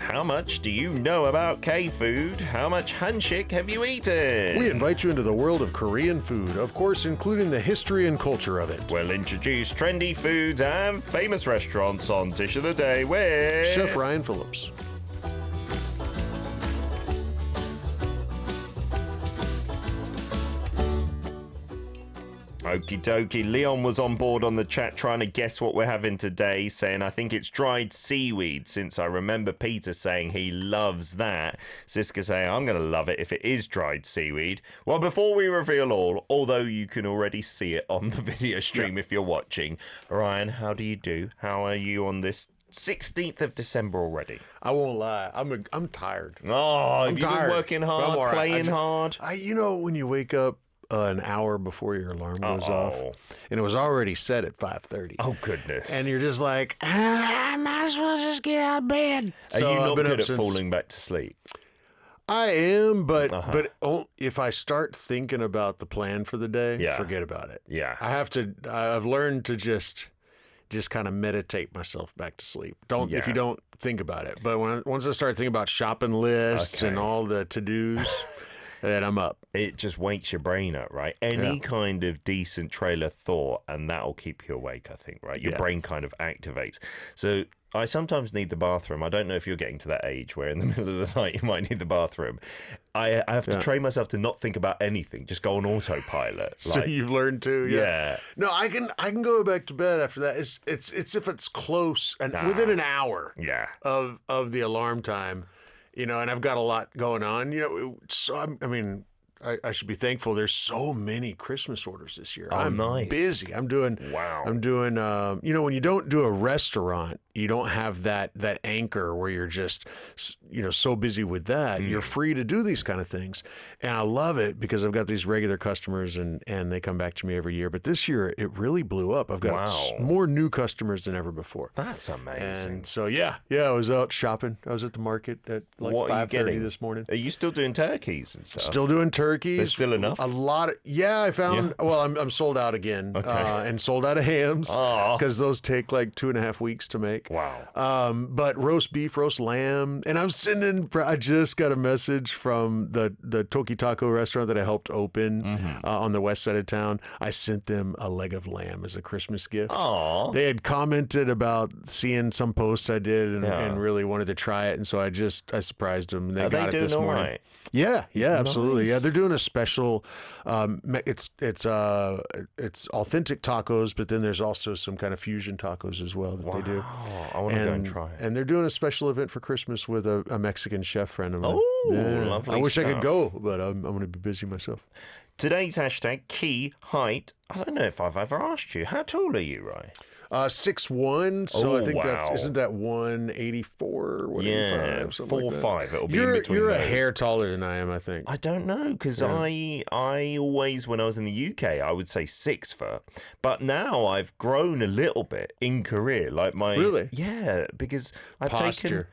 How much do you know about K-food? How much hanshik have you eaten? We invite you into the world of Korean food, of course, including the history and culture of it. We'll introduce trendy foods and famous restaurants on Dish of the Day with Chef Ryan Phillips. Okie dokie. Leon was on board on the chat trying to guess what we're having today, saying, I think it's dried seaweed, since I remember Peter saying he loves that. Siska saying, I'm going to love it if it is dried seaweed. Well, before we reveal all, although you can already see it on the video stream if you're watching, Ryan, how do you do? How are you on this 16th of December already? I won't lie. I'm tired. Oh, I'm you've tired. been working hard, right. playing hard? When you wake up an hour before your alarm goes off, and it was already set at 5:30. Oh, goodness. And you're just like, I might as well just get out of bed. Are you not good at falling back to sleep? I am, but if I start thinking about the plan for the day, forget about it. Yeah. I've learned to just kind of meditate myself back to sleep. If you don't think about it. But once I start thinking about shopping lists and all the to-dos, then I'm up. It just wakes your brain up, right? Any kind of decent trail of thought, and that'll keep you awake, I think, right? Your brain kind of activates. So I sometimes need the bathroom. I don't know if you're getting to that age where in the middle of the night you might need the bathroom. I have to train myself to not think about anything, just go on autopilot. So you've learned to, yeah. No, I can go back to bed after that. It's if it's close and within an hour of the alarm time. And I've got a lot going on, so I should be thankful. There's so many Christmas orders this year. I'm nice. busy. I'm doing, when you don't do a restaurant, you don't have that anchor where you're just, so busy with that. You're free to do these kind of things. And I love it because I've got these regular customers and they come back to me every year. But this year it really blew up. I've got more new customers than ever before. That's amazing. And so, I was out shopping. I was at the market at like 5:30 this morning. Are you still doing turkeys and stuff? Still doing turkeys. There's still enough? A lot of, I found, well, I'm sold out again. And sold out of hams because those take like 2.5 weeks to make. Wow. But roast beef, roast lamb. And I just got a message from the Toki Taco restaurant that I helped open on the west side of town. I sent them a leg of lamb as a Christmas gift. Aww. They had commented about seeing some post I did and really wanted to try it. And so I surprised them. And they got it this morning. Right? Yeah, absolutely. Nice. Yeah, they're doing a special. It's authentic tacos, but then there's also some kind of fusion tacos as well that they do. I want to go and try it. And they're doing a special event for Christmas with a Mexican chef friend of mine. Oh, lovely! I wish I could go, but I'm going to be busy myself. Today's hashtag key height. I don't know if I've ever asked you. How tall are you, Ryan? 6'1", so I think isn't that 184, 185, something like that. 4'5", it'll be in between You're those. a hair taller than I am, I think. I don't know, because I always, when I was in the UK, I would say 6 foot. But now I've grown a little bit in Korea. Really? Yeah, because I've Posture. taken...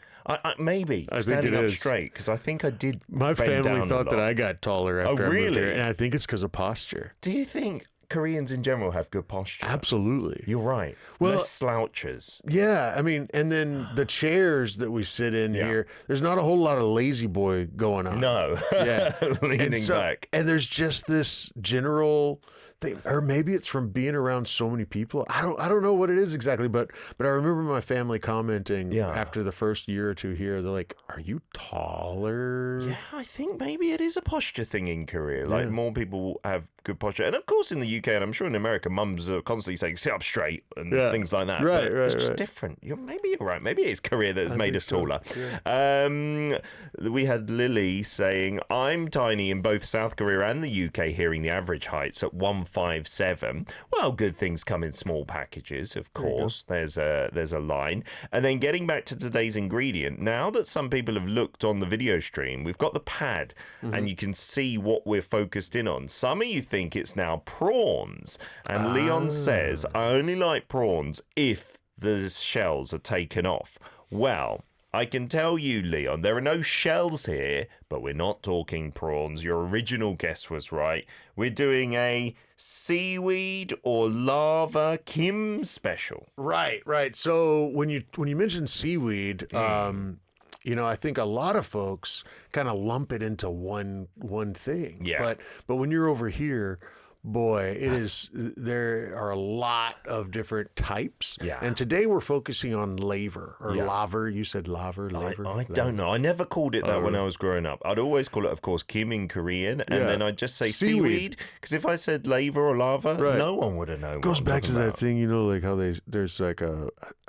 Maybe standing up straight, because I think I did. My family thought that I got taller after I moved here, and I think it's because of posture. Do you think Koreans in general have good posture? Absolutely. You're right. Well, less slouches. Yeah, and then the chairs that we sit in here, there's not a whole lot of lazy boy going on. No. Yeah. Leaning back. And there's just this general thing, or maybe it's from being around so many people. I don't know what it is exactly, but I remember my family commenting after the first year or two here, they're like, "Are you taller?" Yeah, I think maybe it is a posture thing in Korea. Like more people have good posture. And of course in the UK, and I'm sure in America, mums are constantly saying, sit up straight and things like that. Right, but it's just different. Maybe you're right. Maybe it's Korea that has made us taller. Yeah. We had Lily saying, I'm tiny in both South Korea and the UK, hearing the average heights at 157. Well, good things come in small packages, of course. There's a line. And then getting back to today's ingredient, now that some people have looked on the video stream, we've got the pad and you can see what we're focused in on. Some of you think it's now prawns. And Leon says, I only like prawns if the shells are taken off. Well, I can tell you, Leon, there are no shells here, but we're not talking prawns. Your original guess was right. We're doing a seaweed or lava Kim special. Right. So when you mention seaweed, I think a lot of folks kind of lump it into one thing. Yeah. But when you're over here, boy, there are a lot of different types. Yeah. And today we're focusing on Laver or Laver. You said Laver. I don't know. I never called it that when I was growing up. I'd always call it, of course, Kim in Korean, and then I'd just say seaweed. Because if I said Laver or lava, no one would have known. It goes back to that thing, like how there's like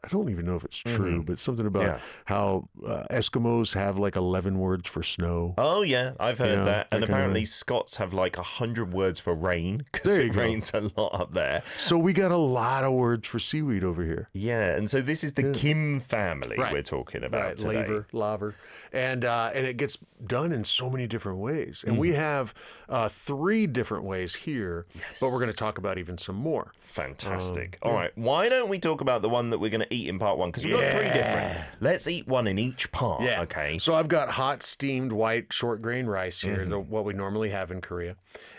I don't even know if it's true, but something about how Eskimos have like 11 words for snow. Oh, yeah, I've heard that. And apparently Scots have like 100 words for rain because it rains a lot up there. So we got a lot of words for seaweed over here. Yeah, and so this is the Kim family we're talking about today. Laver. And it gets done in so many different ways. And we have 3 different ways here, but we're going to talk about even some more. Fantastic. All right, why don't we talk about the one that we're going to eat in part 1? Because we've got 3 different. Let's eat one in each part, okay? So I've got hot steamed white short grain rice here, what we normally have in Korea.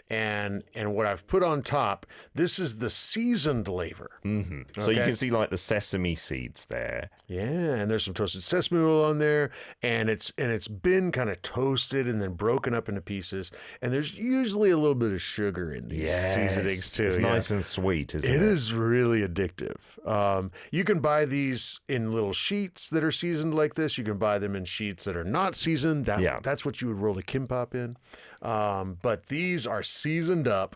And what I've put on top, this is the seasoned laver. Okay? So you can see like the sesame seeds there. Yeah, and there's some toasted sesame oil on there, and it's been kind of toasted and then broken up into pieces. And there's usually a little bit of sugar in these seasonings too. It's nice and sweet, isn't it? It is really addictive. You can buy these in little sheets that are seasoned like this. You can buy them in sheets that are not seasoned. That's what you would roll a kimbap in. But these are seasoned up,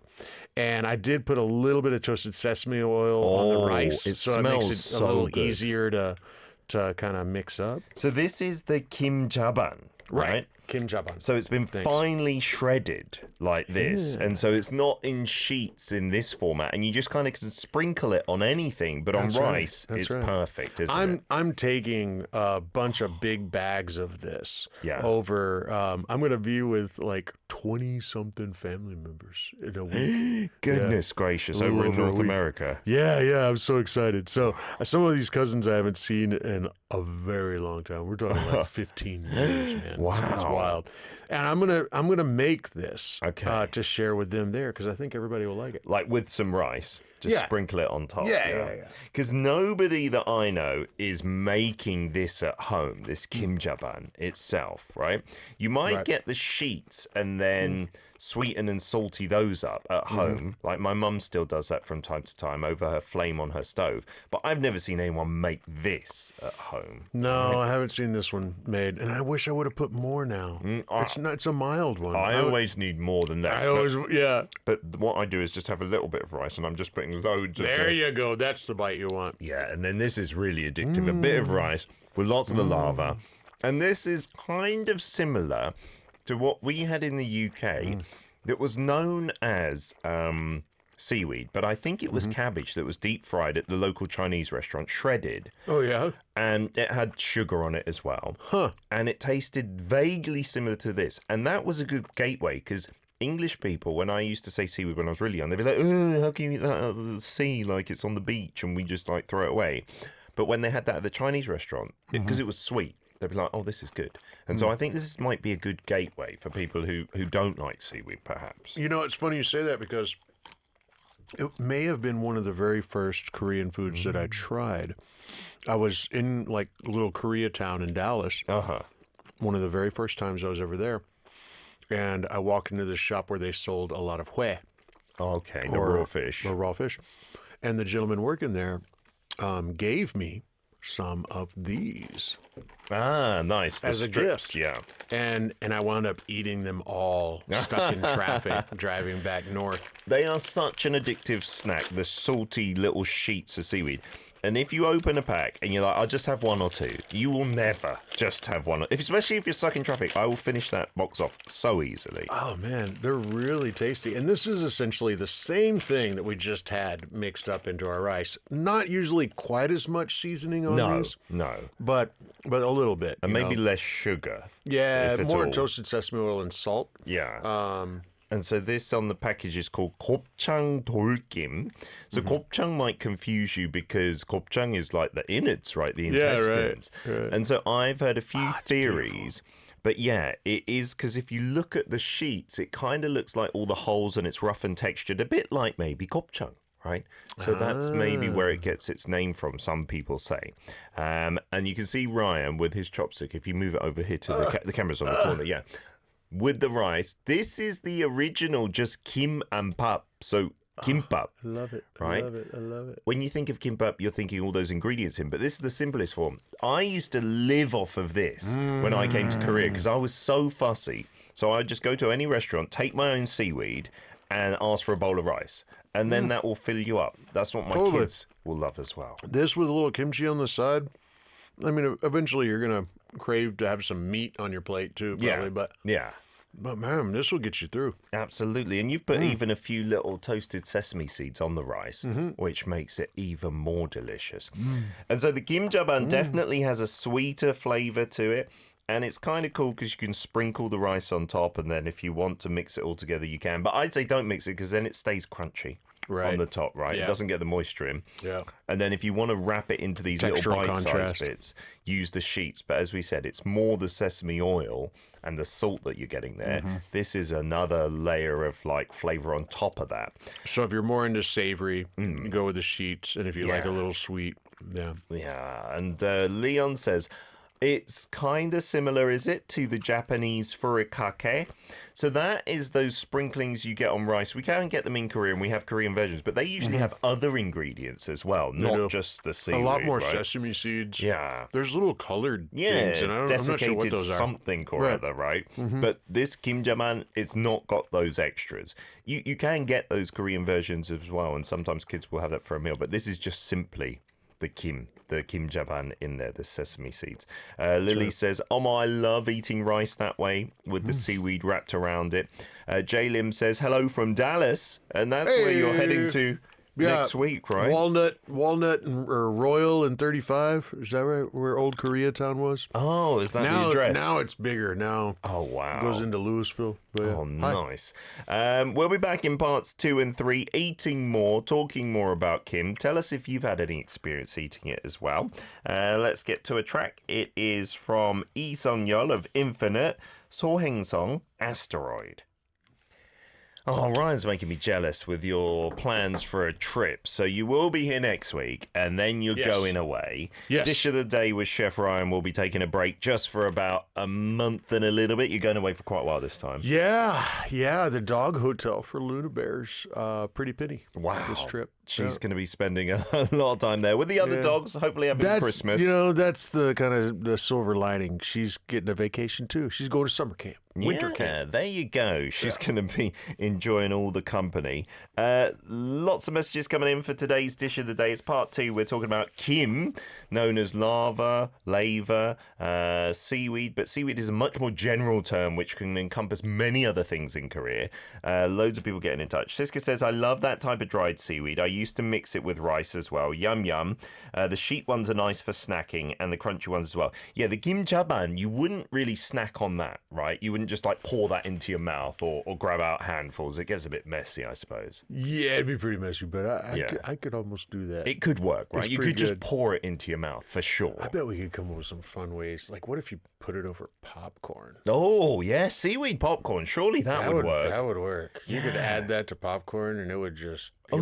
and I did put a little bit of toasted sesame oil on the rice, so it makes it a little easier to kind of mix up. So this is the Gim-jaban, right? Gim-jaban. So it's been finely shredded like this, and so it's not in sheets in this format, and you just kind of can sprinkle it on anything, but on rice, it's perfect, isn't it? I'm taking a bunch of big bags of this over. I'm going to be with like 20-something family members in a week. Goodness gracious, over in North America. Yeah, I'm so excited. So some of these cousins I haven't seen in a very long time. We're talking like 15 years, man. Wow. It's wild. And I'm gonna make this to share with them there because I think everybody will like it. Like with some rice, just sprinkle it on top. Yeah. Because nobody that I know is making this at home, this Gim-jaban itself, right? You might get the sheets and then sweeten and salty those up at home. Like my mum still does that from time to time over her flame on her stove. But I've never seen anyone make this at home. No, I haven't seen this one made, and I wish I would have put more now. It's a mild one. I always need more than that. But what I do is just have a little bit of rice, and I'm just putting loads of There you go. That's the bite you want. Yeah, and then this is really addictive. A bit of rice with lots of the lava. And this is kind of similar to what we had in the UK that was known as seaweed, but I think it was cabbage that was deep fried at the local Chinese restaurant, shredded. Oh, yeah? And it had sugar on it as well. And it tasted vaguely similar to this. And that was a good gateway because English people, when I used to say seaweed when I was really young, they'd be like, how can you eat that out of the sea like it's on the beach and we just like throw it away? But when they had that at the Chinese restaurant, because it was sweet, they'd be like, oh, this is good. And so I think this might be a good gateway for people who don't like seaweed, perhaps. You know, it's funny you say that because it may have been one of the very first Korean foods that I tried. I was in like a little Koreatown in Dallas. One of the very first times I was ever there. And I walked into this shop where they sold a lot of hue. Okay, the raw fish. The raw fish. And the gentleman working there gave me some of these. Ah, nice. As a gift. Yeah. And I wound up eating them all stuck in traffic driving back north. They are such an addictive snack, the salty little sheets of seaweed. And if you open a pack and you're like, I'll just have one or two, you will never just have one. Especially if you're stuck in traffic, I will finish that box off so easily. Oh, man, they're really tasty. And this is essentially the same thing that we just had mixed up into our rice. Not usually quite as much seasoning on these. No. But a little bit. And maybe less sugar. Yeah, more toasted sesame oil and salt. Yeah. And so this on the package is called 곱창 돌김. So 곱창 might confuse you because 곱창 is like the innards, right? The intestines. Yeah, right. And so I've heard a few theories. But yeah, it is because if you look at the sheets, it kind of looks like all the holes and it's rough and textured, a bit like maybe 곱창. right? So that's maybe where it gets its name from, some people say. And you can see Ryan with his chopstick. If you move it over here to the camera's on the corner, yeah. With the rice, this is the original just kim and pap. So kimbap. I love it. Right? I love it. I love it. When you think of kimbap, you're thinking all those ingredients in, but this is the simplest form. I used to live off of this when I came to Korea because I was so fussy. So I'd just go to any restaurant, take my own seaweed, and ask for a bowl of rice. And then that will fill you up. That's what my kids will love as well. This with a little kimchi on the side. I mean, eventually you're going to crave to have some meat on your plate too, probably. But man, this will get you through. Absolutely. And you've put even a few little toasted sesame seeds on the rice, which makes it even more delicious. And so the Gim-jaban definitely has a sweeter flavor to it. And it's kind of cool because you can sprinkle the rice on top. And then if you want to mix it all together, you can. But I'd say don't mix it because then it stays crunchy on the top, right? Yeah. It doesn't get the moisture in. Yeah. And then if you want to wrap it into these little bite-sized bits, use the sheets. But as we said, it's more the sesame oil and the salt that you're getting there. This is another layer of like flavor on top of that. So if you're more into savory, you go with the sheets. And if you like a little sweet, Yeah. And Leon says, it's kind of similar, is it, to the Japanese furikake? So that is those sprinklings you get on rice. We can get them in Korea, and we have Korean versions, but they usually have other ingredients as well, not just the seaweed. A lot more sesame seeds. Yeah. There's little colored things, and I'm not sure what those are. Something or other, right? But this Gim-jaban, it's not got those extras. You can get those Korean versions as well, and sometimes kids will have that for a meal, but this is just simply the Gim-jaban in there, the sesame seeds. Lily says, I love eating rice that way with the seaweed wrapped around it. J-Lim says, hello from Dallas, and that's where you're heading to next week, right? Walnut or Royal and 35. Is that right? Where Old Koreatown was? Oh, is that the address? Now it's bigger. Now wow. It goes into Louisville. Nice. We'll be back in parts 2 and 3, eating more, talking more about Kim. Tell us if you've had any experience eating it as well. Let's get to a track. It is from Lee Sung-yeol of Infinite, 소행성, Asteroid. Oh, Ryan's making me jealous with your plans for a trip. So you will be here next week, and then you're going away. Yes. Dish of the Day with Chef Ryan will be taking a break just for about a month and a little bit. You're going away for quite a while this time. Yeah. The dog hotel for Luna Bears. Pretty penny. Wow. This trip. She's going to be spending a lot of time there with the other dogs, hopefully having Christmas. That's the kind of the silver lining. She's getting a vacation too. She's going to summer camp. Winter camp. There you go. She's going to be enjoying all the company. Lots of messages coming in for today's Dish of the Day. It's part 2. We're talking about Kim, known as Laver, Seaweed. But seaweed is a much more general term which can encompass many other things in Korea. Loads of people getting in touch. Siska says, I love that type of dried seaweed. I used to mix it with rice as well. Yum, yum. The sheet ones are nice for snacking and the crunchy ones as well. Yeah, the Gim-jaban, you wouldn't really snack on that, right? You wouldn't just like pour that into your mouth or grab out handfuls. It gets a bit messy, I suppose. Yeah, it'd be pretty messy, but I could almost do that. It could work, right? You could just pour it into your mouth for sure. I bet we could come up with some fun ways. Like, what if you put it over popcorn? Oh, yeah, seaweed popcorn. Surely that would work. That would work. You could add that to popcorn and it would just... It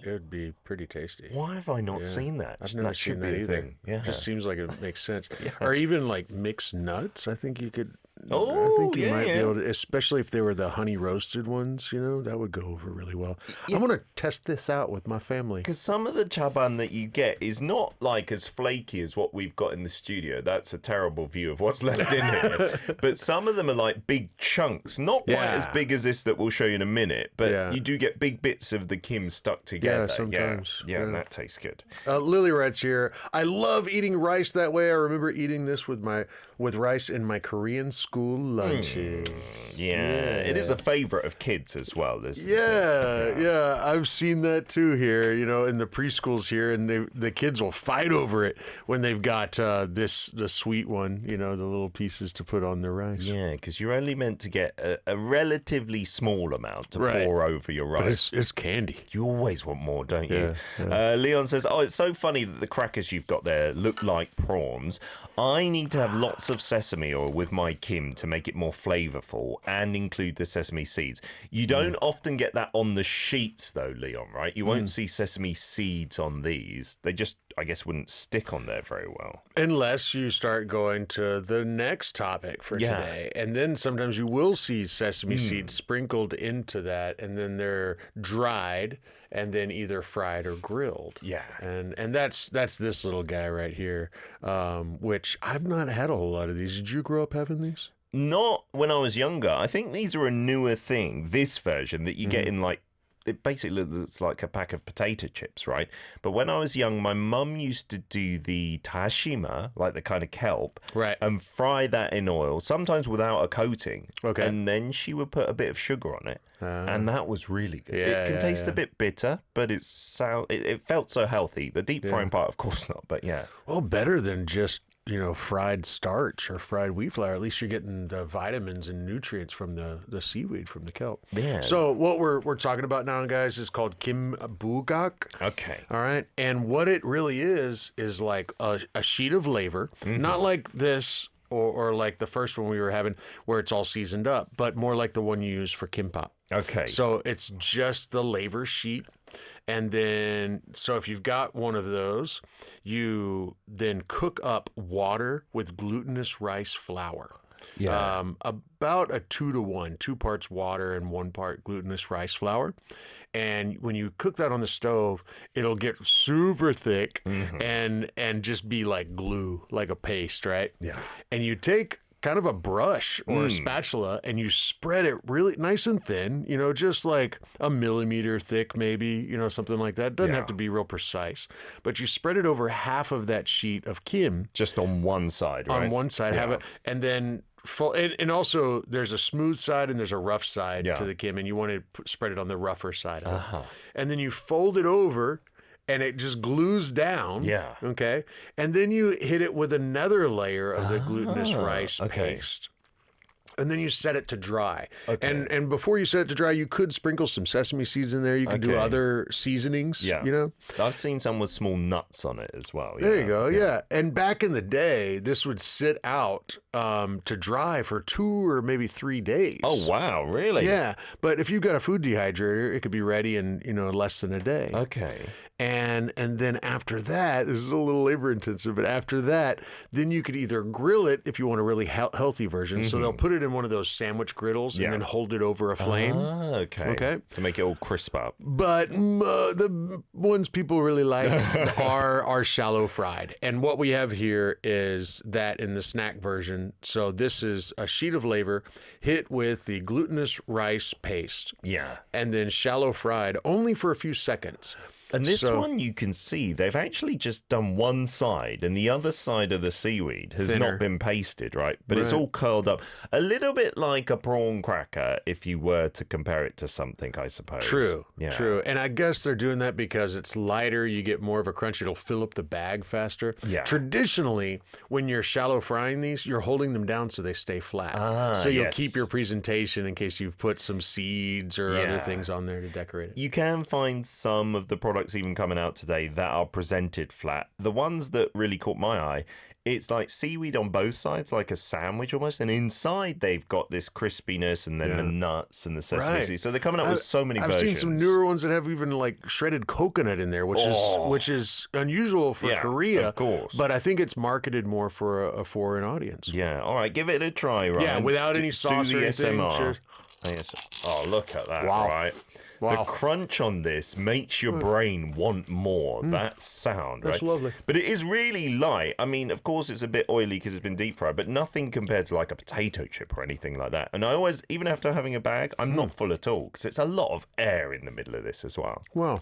would be pretty tasty. Why have I not seen that? I've never seen that either. Yeah. It just seems like it makes sense. Or even like mixed nuts. I think you could. I think you might be able to, especially if they were the honey roasted ones. That would go over really well. I'm gonna test this out with my family. Because some of the chaban that you get is not like as flaky as what we've got in the studio. That's a terrible view of what's left in here. But some of them are like big chunks, not quite as big as this that we'll show you in a minute. But you do get big bits of the Kim stuck together. Yeah, sometimes. Yeah, and that tastes good. Lily writes here, I love eating rice that way. I remember eating this with rice in my Korean school lunches. It is a favorite of kids as well, isn't it? Yeah, I've seen that too here, in the preschools here, and the kids will fight over it when they've got the sweet one, the little pieces to put on the rice. Yeah, because you're only meant to get a relatively small amount to pour over your rice. But it's candy. You always want more, don't you? Yeah. Leon says, it's so funny that the crackers you've got there look like prawns. I need to have lots of sesame oil with my Kim Gim to make it more flavorful and include the sesame seeds. You don't often get that on the sheets, though, Leon, right? You won't see sesame seeds on these. They just, I guess, wouldn't stick on there very well. Unless you start going to the next topic for today. And then sometimes you will see sesame seeds sprinkled into that, and then they're dried and then either fried or grilled. Yeah. And that's this little guy right here, which I've not had a whole lot of these. Did you grow up having these? Not when I was younger. I think these are a newer thing, this version that you get in like, it basically looks like a pack of potato chips, right? But when I was young, my mum used to do the tashima, like the kind of kelp, right, and fry that in oil, sometimes without a coating. Okay. And then she would put a bit of sugar on it. And that was really good. Yeah, it can taste a bit bitter, but it felt so healthy. The deep frying part, of course not, but yeah. Well, better than just, fried starch or fried wheat flour. At least you're getting the vitamins and nutrients from the seaweed, from the kelp. Yeah. So what we're talking about now, guys, is called Gim-bugak. Okay. All right. And what it really is like a sheet of laver, not like this or like the first one we were having where it's all seasoned up, but more like the one you use for kimbap. Okay. So it's just the laver sheet. And then, so if you've got one of those, you then cook up water with glutinous rice flour. Yeah. About a 2-to-1, 2 parts water and 1 part glutinous rice flour. And when you cook that on the stove, it'll get super thick and just be like glue, like a paste, right? Yeah. And you take kind of a brush or a spatula and you spread it really nice and thin, just like a millimeter thick, maybe, something like that. It doesn't have to be real precise, but you spread it over half of that sheet of Kim. Just on one side, right? On one side, have it, and then and also there's a smooth side and there's a rough side to the Kim, and you want to spread it on the rougher side of it. And then you fold it over and it just glues down. Yeah. Okay. And then you hit it with another layer of the glutinous rice paste. And then you set it to dry. Okay. And before you set it to dry, you could sprinkle some sesame seeds in there. You could do other seasonings, I've seen some with small nuts on it as well. There you go, yeah. And back in the day, this would sit out to dry for 2 or maybe 3 days. Oh, wow, really? Yeah, but if you've got a food dehydrator, it could be ready in, less than a day. Okay. And then after that, this is a little labor intensive, but after that, then you could either grill it if you want a really healthy version. So they'll put it in one of those sandwich griddles and then hold it over a flame. Okay. To make it all crisp up. But the ones people really like are shallow fried. And what we have here is that in the snack version. So this is a sheet of laver hit with the glutinous rice paste. Yeah. And then shallow fried only for a few seconds. And this one, you can see they've actually just done one side, and the other side of the seaweed has not been pasted, right? But it's all curled up. A little bit like a prawn cracker, if you were to compare it to something, I suppose. True. And I guess they're doing that because it's lighter. You get more of a crunch. It'll fill up the bag faster. Yeah. Traditionally, when you're shallow frying these, you're holding them down so they stay flat. So you'll keep your presentation in case you've put some seeds or other things on there to decorate it. You can find some of the products even coming out today that are presented flat. The ones that really caught my eye, it's like seaweed on both sides, like a sandwich almost, and inside they've got this crispiness and then the nuts and the sesame seeds. So they're coming up with so many versions. I've seen some newer ones that have even like shredded coconut in there, which is unusual for Korea, of course. But I think it's marketed more for a foreign audience. Yeah, all right, give it a try, right? Yeah, without any sauce do the or anything. SMR. Sure. Oh, look at that, right? Wow. The crunch on this makes your brain want more. That sound, right? That's lovely. But it is really light. I mean, of course, it's a bit oily because it's been deep fried, but nothing compared to like a potato chip or anything like that. And I always, even after having a bag, I'm not full at all because it's a lot of air in the middle of this as well. Wow.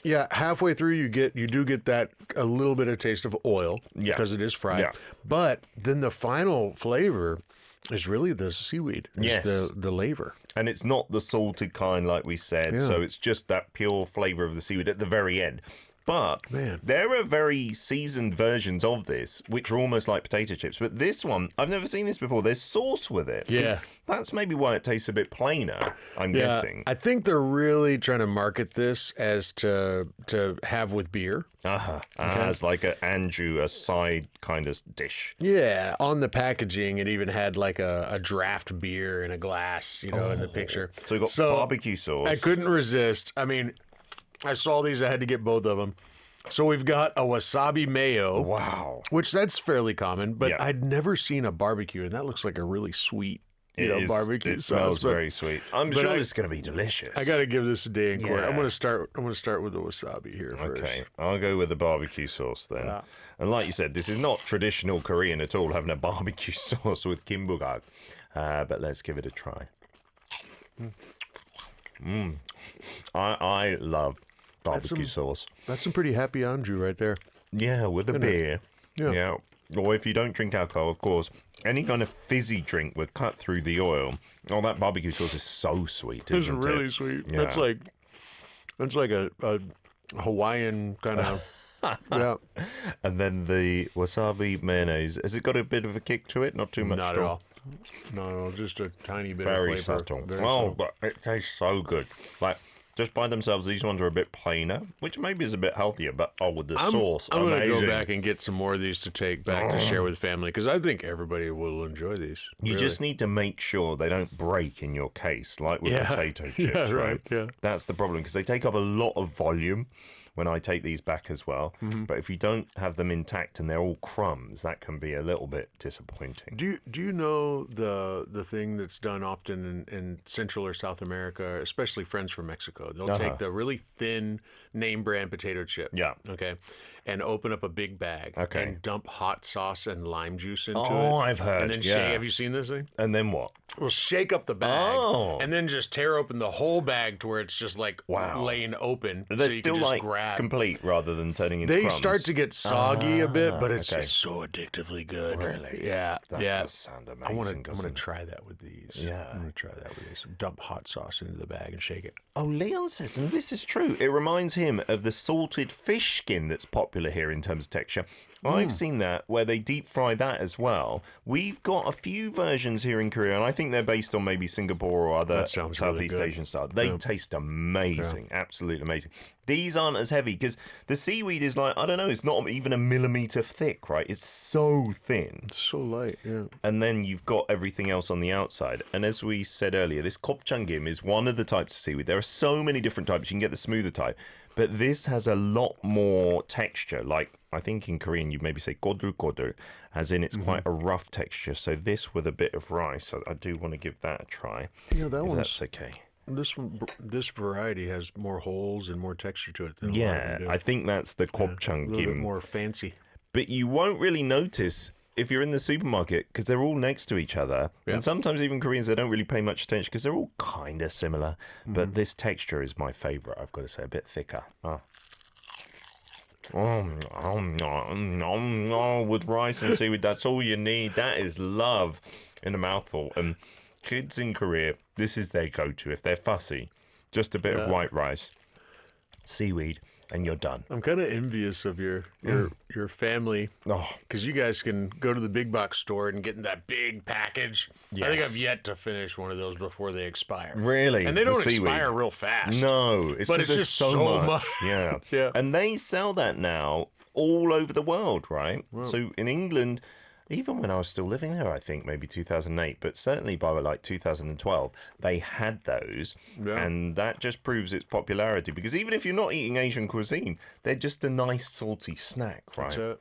Yeah, halfway through you do get that a little bit of taste of oil because it is fried. Yeah. But then the final flavor is really the seaweed. It's the laver. And it's not the salted kind like we said, so it's just that pure flavor of the seaweed at the very end. But Man. there are very seasoned versions of this, which are almost like potato chips. But this one, I've never seen this before. There's sauce with it. Yeah. That's maybe why it tastes a bit plainer, I'm guessing. I think they're really trying to market this as to have with beer. As like an anjou, a side kind of dish. Yeah, on the packaging, it even had like a draft beer in a glass, in the picture. So you got barbecue sauce. I couldn't resist. I mean, I saw these. I had to get both of them. So we've got a wasabi mayo. Wow. Which that's fairly common, but Yeah. I'd never seen a barbecue, and that looks like a really sweet, barbecue It sauce. smells but very sweet. I'm sure this is going to be delicious. I got to give this a day in court. Yeah. I'm going to start with the wasabi here first. Okay, I'll go with the barbecue sauce then. And like you said, this is not traditional Korean at all, having a barbecue sauce with Gim-bugak. But let's give it a try. I love barbecue sauce. That's some pretty happy anjou right there. Yeah, with a beer. Yeah. Or if you don't drink alcohol, of course, any kind of fizzy drink would cut through the oil. Oh, that barbecue sauce is so sweet, isn't It's really it? sweet. Yeah. That's like a Hawaiian kind of. Yeah. And then the wasabi mayonnaise, has it got a bit of a kick to it? Not too much. Not at all. No, just a tiny bit Very of flavor. subtle. Very Oh, subtle. but it tastes so good. Like, just by themselves, these ones are a bit plainer, which maybe is a bit healthier, but with the sauce, I'm going to amazing. go back and get some more of these to take back to share with family because I think everybody will enjoy these. You really. just need to make sure they don't break in your case, like with potato chips, right? Yeah. That's the problem, because they take up a lot of volume when I take these back as well. But if you don't have them intact and they're all crumbs, that can be a little bit disappointing. Do you know the thing that's done often in Central or South America, especially friends from Mexico? They'll take the really thin name brand potato chip. Yeah. Okay. And open up a big bag. Okay. And dump hot sauce and lime juice into it. Oh, I've heard. And then yeah. have you seen this thing? And then what? We'll shake up the bag and then just tear open the whole bag to where it's just like laying open. They're so you still can just like grab. complete rather than turning into They crumbs. start to get soggy a bit, but it's okay. just so addictively good. Really? Yeah. That does sound amazing. I'm gonna try that with these. Yeah. I'm gonna try that with these. Dump hot sauce into the bag and shake it. Oh, Leon says, and this is true, it reminds him of the salted fish skin that's popular here in terms of texture. I've seen that where they deep fry that as well. We've got a few versions here in Korea, and I think they're based on maybe Singapore or other sounds Southeast really good. Asian style. They taste amazing, absolutely amazing. These aren't as heavy because the seaweed is like, I don't know, it's not even a millimeter thick, right? It's so thin. It's so light, yeah. And then you've got everything else on the outside. And as we said earlier, this kopchangim is one of the types of seaweed. There are so many different types. You can get the smoother type. But this has a lot more texture. Like, I think in Korean, you maybe say kodru, as in it's quite a rough texture. So this with a bit of rice, I do want to give that a try. Yeah, that one's... That's okay. This variety has more holes and more texture to it than a lot of Yeah, them do. I think that's the A little bit kopchangim. more fancy. But you won't really notice if you're in the supermarket because they're all next to each other. Yeah. And sometimes even Koreans, they don't really pay much attention because they're all kind of similar. But this texture is my favorite, I've got to say, a bit thicker. With rice and seaweed, that's all you need. That is love in a mouthful. And kids in Korea, this is their go-to. If they're fussy, just a bit of white rice, seaweed, and you're done. I'm kind of envious of your family because you guys can go to the big box store and get in that big package. I think I've yet to finish one of those before they expire. Really? And they don't The seaweed? expire real fast. No, it's But because it's there's just so so much. much. Yeah. Yeah. And they sell that now all over the world, right? So in England, even when I was still living there, I think maybe 2008, but certainly by like 2012, they had those. Yeah. And that just proves its popularity because even if you're not eating Asian cuisine, they're just a nice salty snack, right?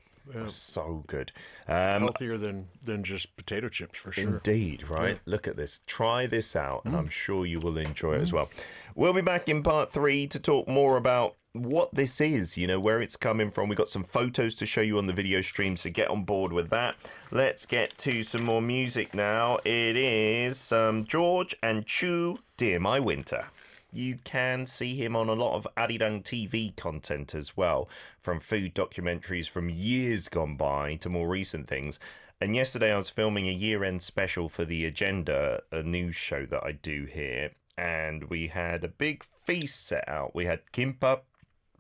So good. Healthier than just potato chips for sure. Indeed, right? Look at this. Try this out, and I'm sure you will enjoy it as well. We'll be back in part 3 to talk more about what this is, where it's coming from. We've got some photos to show you on the video stream, so get on board with that. Let's get to some more music now. It is George and Chu, Dear My Winter. You can see him on a lot of ARIRANG TV content as well, from food documentaries from years gone by to more recent things. And yesterday I was filming a year-end special for The Agenda, a news show that I do here, and we had a big feast set out. We had kimbap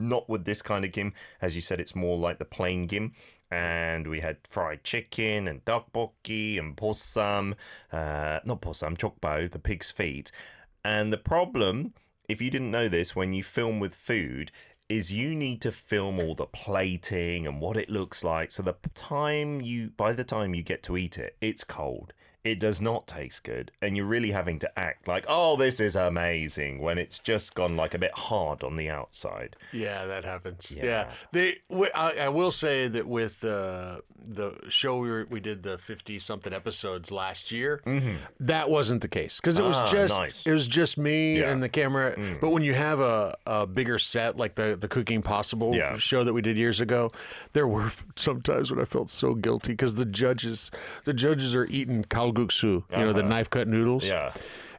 Not with this kind of gim. As you said, it's more like the plain gim. And we had fried chicken and tteokbokki and possam. Not possam, jokbal, the pig's feet. And the problem, if you didn't know this, when you film with food, is you need to film all the plating and what it looks like. So by the time you get to eat it, it's cold. It does not taste good, and you're really having to act like, oh, this is amazing, when it's just gone like a bit hard on the outside. Yeah, that happens. Yeah. I will say that with the show we did the 50-something episodes last year, that wasn't the case, because it was just me and the camera. But when you have a bigger set, like the Cooking Possible show that we did years ago, there were sometimes when I felt so guilty, because the judges are eating kalguksu, the knife cut noodles. Yeah.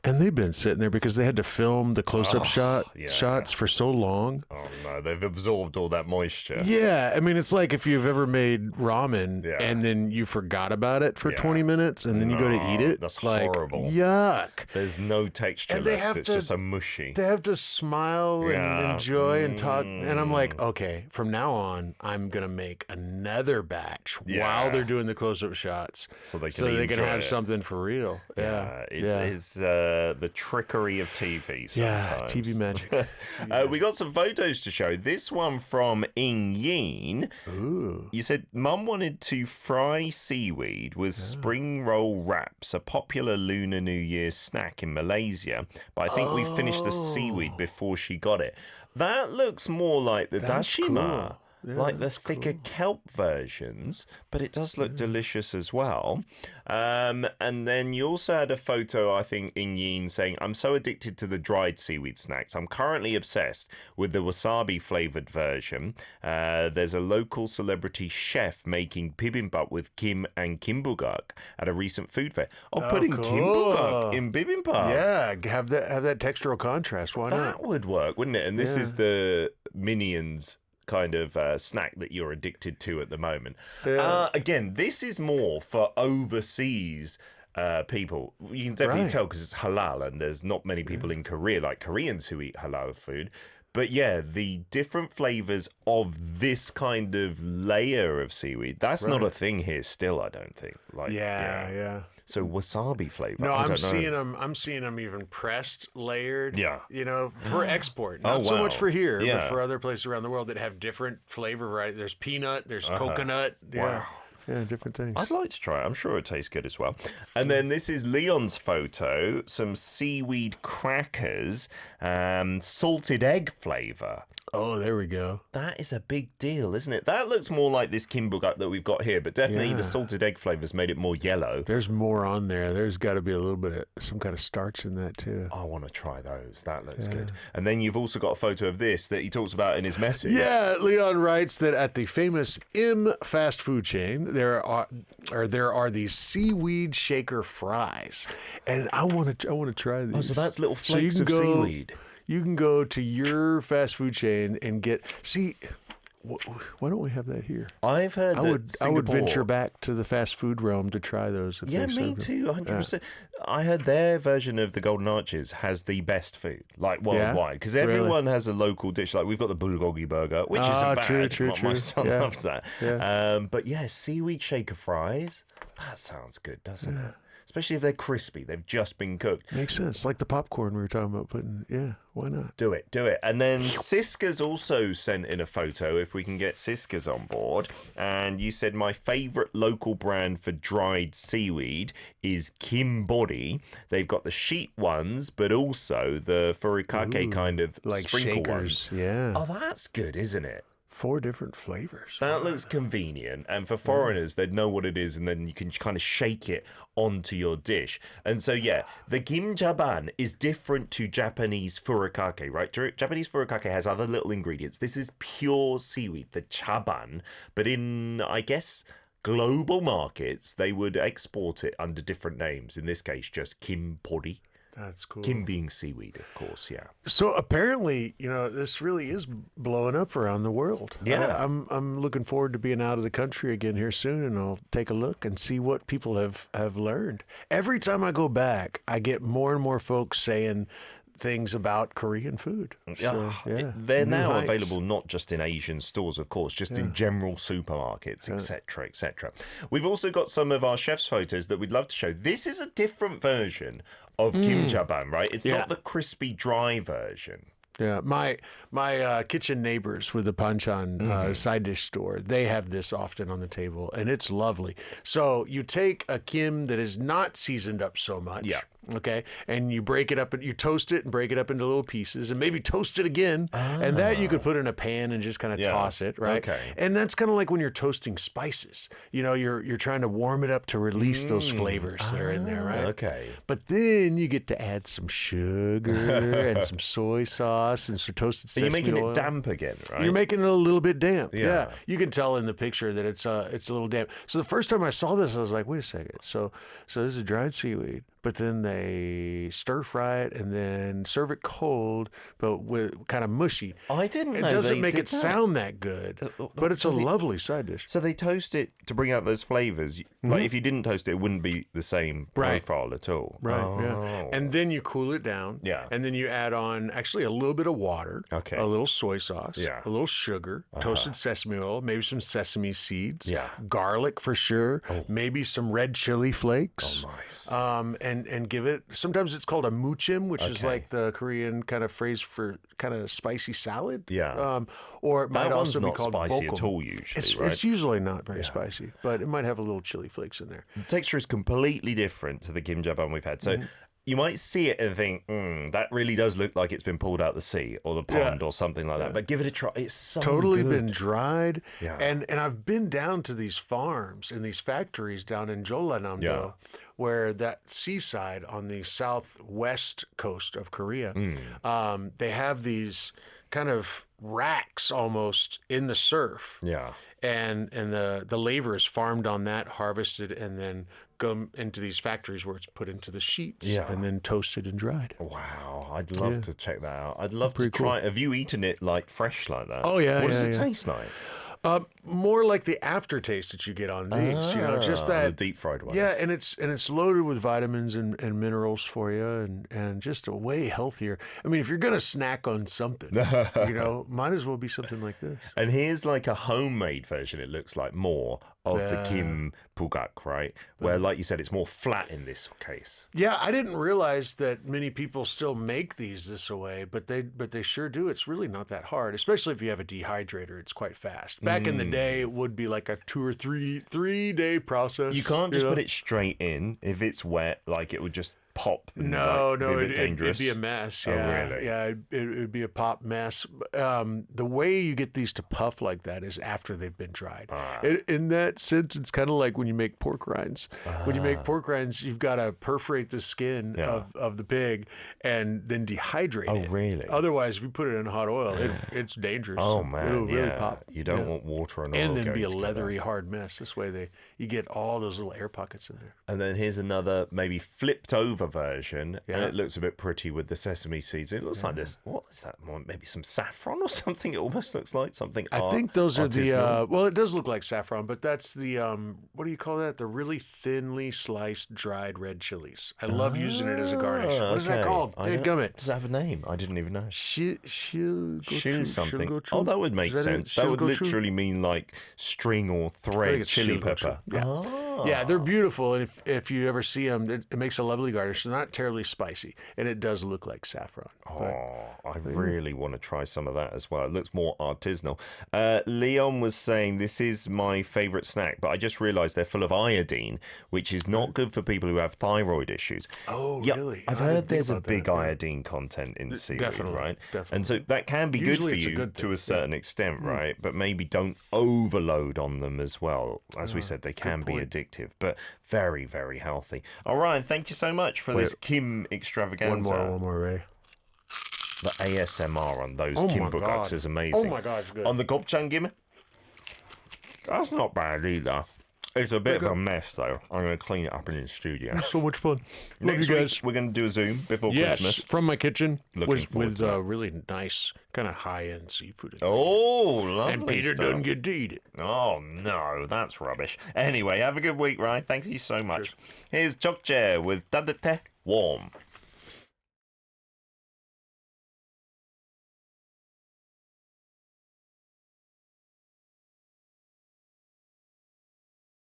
And they've been sitting there because they had to film the close-up shots for so long. Oh, no. They've absorbed all that moisture. Yeah. I mean, it's like if you've ever made ramen and then you forgot about it for 20 minutes and then you go to eat it. That's like, horrible. Yuck. There's no texture left. It's just so mushy. They have to smile and enjoy and talk. And I'm like, okay, from now on, I'm going to make another batch while they're doing the close-up shots. So they can have something for real. Yeah. It's the trickery of TV sometimes. Yeah, TV magic. We got some photos to show. This one from Yin. Ooh. You said Mum wanted to fry seaweed with spring roll wraps, a popular Lunar New Year snack in Malaysia. But I think we finished the seaweed before she got it. That looks more like the dashima. Cool. Yeah, like the thicker kelp versions, but it does look delicious as well. And then you also had a photo, I think, in Yin saying, I'm so addicted to the dried seaweed snacks. I'm currently obsessed with the wasabi flavored version. There's a local celebrity chef making bibimbap with Gim and Kim-bugak at a recent food fair. Putting cool. Kim-bugak in bibimbap. Yeah, have that textural contrast. Why not? That would work, wouldn't it? And this is the Minions kind of snack that you're addicted to at the moment. Again, this is more for overseas people. You can definitely tell because it's halal, and there's not many people in Korea, like Koreans, who eat halal food. But yeah, the different flavors of this kind of layer of seaweed, that's not a thing here still, I don't think. Like, yeah. So wasabi flavor. No, I'm seeing them even pressed, layered. Yeah. For export. Not so much for here, but for other places around the world that have different flavor. Right? There's peanut. There's coconut. Wow. Yeah, different things. I'd like to try it. I'm sure it tastes good as well. And then this is Leon's photo. Some seaweed crackers, salted egg flavor. Oh, there we go. That is a big deal, isn't it? That looks more like this Gim-bugak that we've got here, but definitely the salted egg flavor's made it more yellow. There's more on there. There's got to be a little bit of some kind of starch in that too. I want to try those. That looks good. And then you've also got a photo of this that he talks about in his message. Yeah, Leon writes that at the famous fast food chain, there are these seaweed shaker fries, and I want to try these. Oh, so that's little flakes of seaweed. You can go to your fast food chain and get. See, why don't we have that here? I've heard I would venture back to the fast food realm to try those. Me too, 100%. I heard their version of the Golden Arches has the best food, like worldwide, because everyone has a local dish. Like we've got the bulgogi burger, which isn't bad. True. My son loves that. Yeah. But seaweed shaker fries. That sounds good, doesn't it? Especially if they're crispy. They've just been cooked. Makes sense. Like the popcorn we were talking about putting. Yeah, why not? Do it. And then Siska's also sent in a photo, if we can get Siska's on board. And you said, my favourite local brand for dried seaweed is Kimbody. They've got the sheet ones, but also the furikake kind of like sprinkle shakers. ones. Yeah. Oh, that's good, isn't it? 4 different flavors. That looks convenient. And for foreigners, they'd know what it is, and then you can kind of shake it onto your dish. And so, the Gim-jaban is different to Japanese furikake, right? Japanese furikake has other little ingredients. This is pure seaweed, the chaban. But in, I guess, global markets, they would export it under different names. In this case, just Kimbody. That's cool. Kim being seaweed, of course, So apparently, this really is blowing up around the world. Yeah. I'm looking forward to being out of the country again here soon, and I'll take a look and see what people have learned. Every time I go back, I get more and more folks saying things about Korean food. So, they're now available not just in Asian stores, of course, just in general supermarkets, etc., etc. We've also got some of our chef's photos that we'd love to show. This is a different version of Gim-jaban, right? It's not the crispy, dry version. Yeah, my kitchen neighbors with the panchan side dish store, they have this often on the table, and it's lovely. So you take a kim that is not seasoned up so much. Yeah. Okay, and you break it up, and you toast it and break it up into little pieces, and maybe toast it again, and that you could put in a pan and just kind of toss it, right? Okay. And that's kind of like when you're toasting spices. You know, you're trying to warm it up to release those flavors that are in there, right? Okay. But then you get to add some sugar and some soy sauce and some toasted sesame So you're making oil. it damp again, right? You're making it a little bit damp. Yeah. You can tell in the picture that it's a little damp. So the first time I saw this, I was like, wait a second. So this is dried seaweed, but then they stir fry it and then serve it cold, but with kind of mushy. I didn't It know doesn't they make did it that. sound that good, but it's a lovely side dish. So they toast it to bring out those flavors. Like if you didn't toast it, it wouldn't be the same profile at all. Right, yeah. And then you cool it down. Yeah. And then you add on actually a little bit of water, Okay. a little soy sauce, Yeah. a little sugar, toasted sesame oil, maybe some sesame seeds, Yeah. garlic for sure, maybe some red chili flakes. Oh, nice. And give it, sometimes it's called a muchim, which is Okay. like the Korean kind of phrase for kind of spicy salad. Yeah. Or it might That also one's be not called spicy bokum. at all usually, It's, right? it's usually not very spicy, but it might have a little chili flakes in there. The texture is completely different to the Gim-jaban we've had. So you might see it and think, that really does look like it's been pulled out the sea or the pond or something like that. But give it a try. It's so Totally good. been dried. Yeah. And I've been down to these farms and these factories down in Jeollanam-do, where that seaside on the southwest coast of Korea, they have these kind of racks almost in the surf. Yeah. And the laver is farmed on that, harvested, and then go into these factories where it's put into the sheets and then toasted and dried. Wow, I'd love to check that out. I'd love to try it. Have you eaten it like fresh like that? Oh, yeah. What does it yeah. taste like? More like the aftertaste that you get on these, just that the deep fried ones. Yeah, and it's loaded with vitamins and minerals for you, and just a way healthier. I mean, if you're gonna snack on something, might as well be something like this. And here's like a homemade version. It looks like more of the Gim-bugak, right? Where, like you said, it's more flat in this case. Yeah, I didn't realize that many people still make these this way, but they sure do. It's really not that hard, especially if you have a dehydrator. It's quite fast. Back in the day, it would be like a 2 or 3 day process. You can't just put it straight in. If it's wet, like it would just pop. No, be a bit dangerous. It'd be a mess. Yeah, Oh, really? Yeah, it'd be a pop mess. The way you get these to puff like that is after they've been dried. In that sense, it's kind of like when you make pork rinds. When you make pork rinds, you've got to perforate the skin of the pig and then dehydrate it. Oh, really? Otherwise, if you put it in hot oil, it's dangerous. Oh, man. It'll really pop. You don't want water and oil And then going be a together. leathery, hard mess. This way, you get all those little air pockets in there. And then here's another maybe flipped over version, and it looks a bit pretty with the sesame seeds. It looks like this. What is that? Maybe some saffron or something. It almost looks like something. I think those are artisanal. well, it does look like saffron, but that's the what do you call that? The really thinly sliced dried red chilies. I love using it as a garnish. What is that okay. called? I Hey, don't- gummit. Does it have a name? I didn't even know. Shoe something. Oh, that would make sense. That would literally mean like string or thread it's chili shilgochu. pepper. Yeah. Yeah, they're beautiful, and if you ever see them, it makes a lovely garnish. They're not terribly spicy, and it does look like saffron. I really want to try some of that as well. It looks more artisanal. Leon was saying, this is my favourite snack, but I just realised they're full of iodine, which is not good for people who have thyroid issues. Oh, yeah, really? I've I didn't heard think there's a about big that, yeah. iodine content in seaweed, Definitely, right? definitely. And so that can be Usually good for it's a you good to thing, a certain extent, right? But maybe don't overload on them as well. As we said, they can be addictive, but very, very healthy. All right, thank you so much for this Kim extravaganza. One more, Ray. The ASMR on those Oh my Kim-bugaks God. is amazing. Oh my God, it's good. On the gopchang Gim, that's not bad either. It's a bit of a mess though. I'm going to clean it up in the studio. So much fun. Next Love you week, guys. we're going to do a Zoom before Yes, Christmas. from my kitchen Looking forward with to that. really nice, kind of high-end seafood. In there. Oh, lovely And Peter stuff. doesn't get to eat it. Oh, no, that's rubbish. Anyway, have a good week, Ryan. Thank you so much. Here's Chokche with Dadate Warm.